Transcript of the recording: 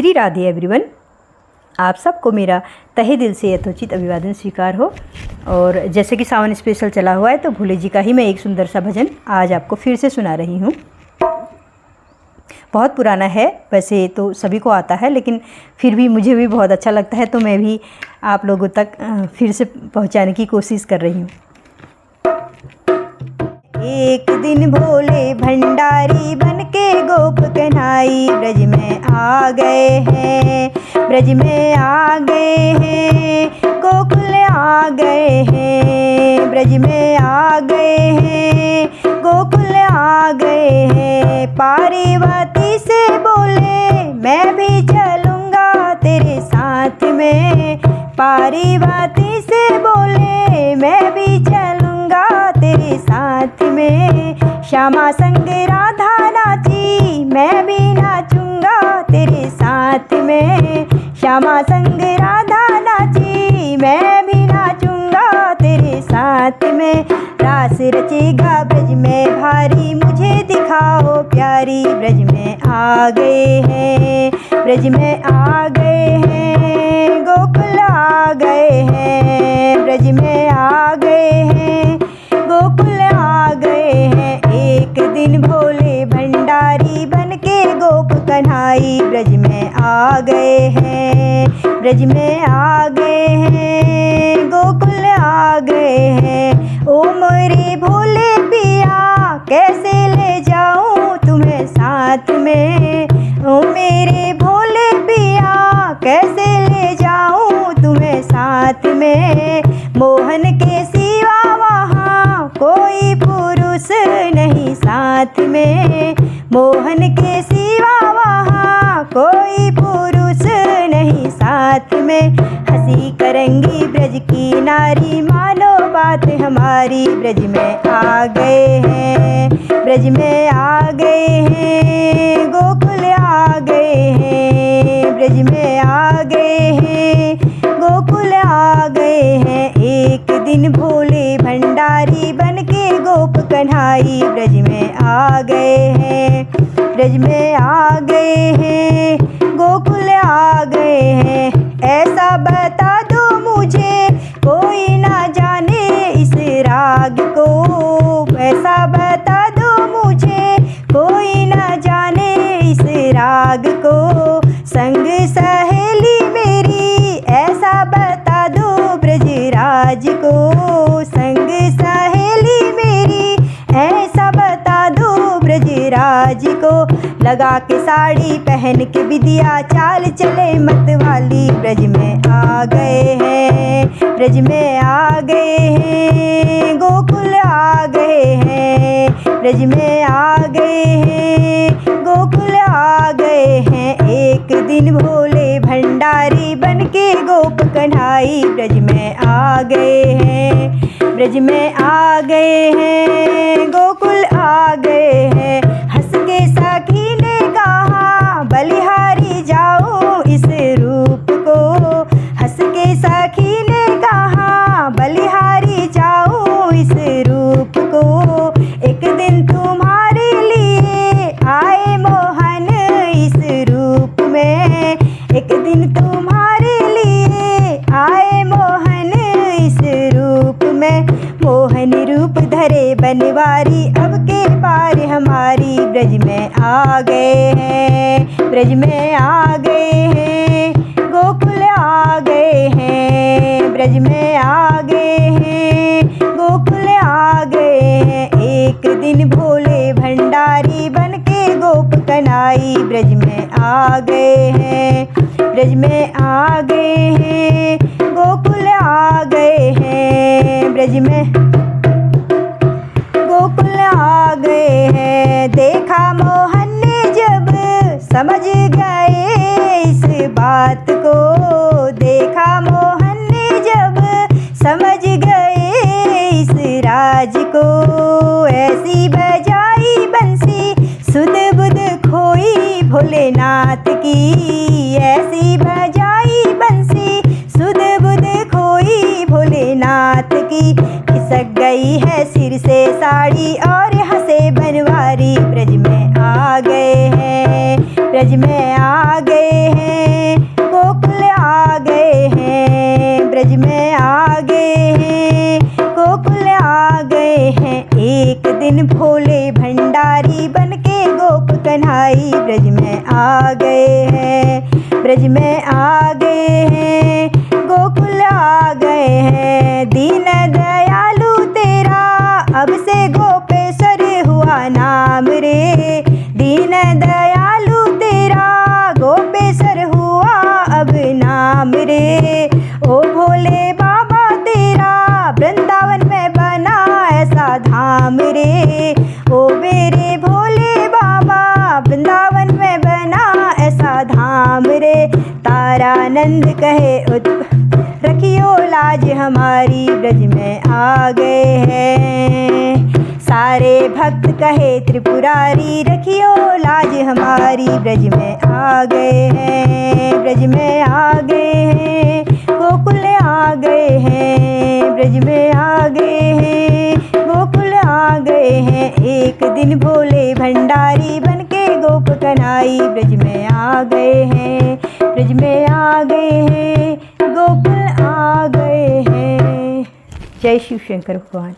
Shri Radhe everyone. आप सबको मेरा तहे दिल से यथोचित अभिवादन स्वीकार हो। और जैसे कि सावन स्पेशल चला हुआ है तो भोले जी का ही मैं एक सुंदर सा भजन आज आपको फिर से सुना रही हूँ। बहुत पुराना है, वैसे तो सभी को आता है, लेकिन फिर भी मुझे भी बहुत अच्छा लगता है, तो मैं भी आप लोगों तक फिर से पहुँचाने की कोशिश कर रही हूँ। एक दिन भोले भंडारी बनके गोप कन्हाई ब्रज में आ गए हैं, ब्रज में आ गए हैं, गोकुल आ गए हैं, ब्रज में आ गए हैं, गोकुल आ गए हैं। पार्वती से बोले मैं भी चलूँगा तेरे साथ में, पार्वती से बोले मैं भी चलूँगा तेरे साथ में। श्यामा संग राधा नाची मैं भी नाचूँगा तेरे साथ में, श्यामा संग राधा नाची मैं भी नाचूँगा तेरे साथ में। रास रचेगा ब्रज में भारी मुझे दिखाओ प्यारी, ब्रज में आ गए हैं, ब्रज में आ गए हैं, गोकुल आ गए हैं, ब्रज में आ गए हैं, गोकुल आ गए हैं। एक दिन भोले भंडारी बनके गोप कन्हाई ब्रज में आ गए हैं, ब्रज में आ गए हैं, गोकुल आ गए हैं। ओ मोरे भोले पिया कैसे ले जाऊं तुम्हें साथ में, ओ मेरे भोले पिया कैसे ले जाऊं तुम्हें साथ में। मोहन के सिवा वहाँ कोई पुरुष नहीं साथ में, मोहन के सिवा वहाँ कोई पुरुष नहीं साथ में। हंसी करेंगी ब्रज की नारी मानो बात हमारी, ब्रज में आ गए हैं, ब्रज में आ गए हैं, गोकुल आ गए हैं, ब्रज में आ गए हैं, गोकुल आ गए हैं। एक दिन भोले भंडारी बनके गोप कन्हाई ब्रज में आ गए हैं, ब्रज में आ गए हैं, गोकुल आ गए हैं। ऐसा बता दो मुझे कोई ना जाने इस राग को, ऐसा बता दो मुझे कोई ना जाने इस राग को। संग सहेली मेरी ऐसा बता दो ब्रजराज को, संग सहेली मेरी ऐसा बता दो ब्रजराज को। लगा के साड़ी पहन के विदिया चाल चले मतवाली, ब्रज में आ गए हैं, ब्रज में आ गए हैं, गोकुल आ गए हैं, ब्रज में आ गए हैं, गोकुल आ गए हैं। एक दिन भोले भंडारी बनके गोप कन्हाई ब्रज में आ गए हैं, ब्रज में आ गए हैं, गोकुल आ गए हैं। हंस के सखी ने कहा बलिहारी जाओ इस रूप को, हंस के सखी ने कहा बलिहारी जाओ इस रूप को। एक दिन तुम्हारे लिए आए मोहन इस रूप में, एक दिन तुम्हारे लिए आए मोहन इस रूप में। मोहन रूप धरे बनवारी अब के पार हमारी, ब्रज में आ गए हैं, ब्रज में आ गए हैं, गोकुल आ गए हैं, ब्रज में आ गए हैं, गोकुल आ गए हैं। एक दिन भोले भंडारी बनके गोप कन्हाई ब्रज में आ गए हैं, ब्रज में आ गए हैं, गोकुल आ गए हैं, ब्रज में गोकुल आ गए हैं। देखा मोहन ने जब समझ गए इस बात को, देखा मोहन ने जब समझ गए इस राज को। ऐसी बजाई बंसी सुध बुध खोई भोलेनाथ की, ऐसी बजाई बंसी सुध बुध खोई भोलेनाथ की। खिसक गई है सिर से साड़ी और हंसे बनवारी, ब्रज में आ गए हैं, ब्रज ब्रज में आ गए हैं, गोकुल आ गए हैं, ब्रज में आ गए हैं, गोकुल आ गए हैं। एक दिन भोले भंडारी बनके गोप कन्हाई ब्रज में आ गए हैं, ब्रज में आ गए हैं, गोकुल आ गए हैं। दीन दयालु तेरा अब से गोपेश्वर हुआ नाम रे, दीन दयालु तेरा गोपेश्वर हुआ अब नाम रे। ओ भोले बाबा तेरा वृंदावन में बना ऐसा धाम रे, ओ मेरे भोले बाबा वृंदावन में बना ऐसा धाम रे। तारानंद कहे रखियो लाज हमारी ब्रज में आ गए हैं, सारे भक्त कहे त्रिपुरारी रखियो लाज हमारी ब्रज में आ गए हैं, ब्रज में आ गए हैं, गोकुल आ गए हैं, ब्रज में आ गए हैं, गोकुल आ गए हैं। एक दिन भोले भंडारी बनके गोप कन्हाई ब्रज में आ गए हैं, ब्रज में आ गए हैं, गोकुल आ गए हैं। जय शिव शंकर भगवान।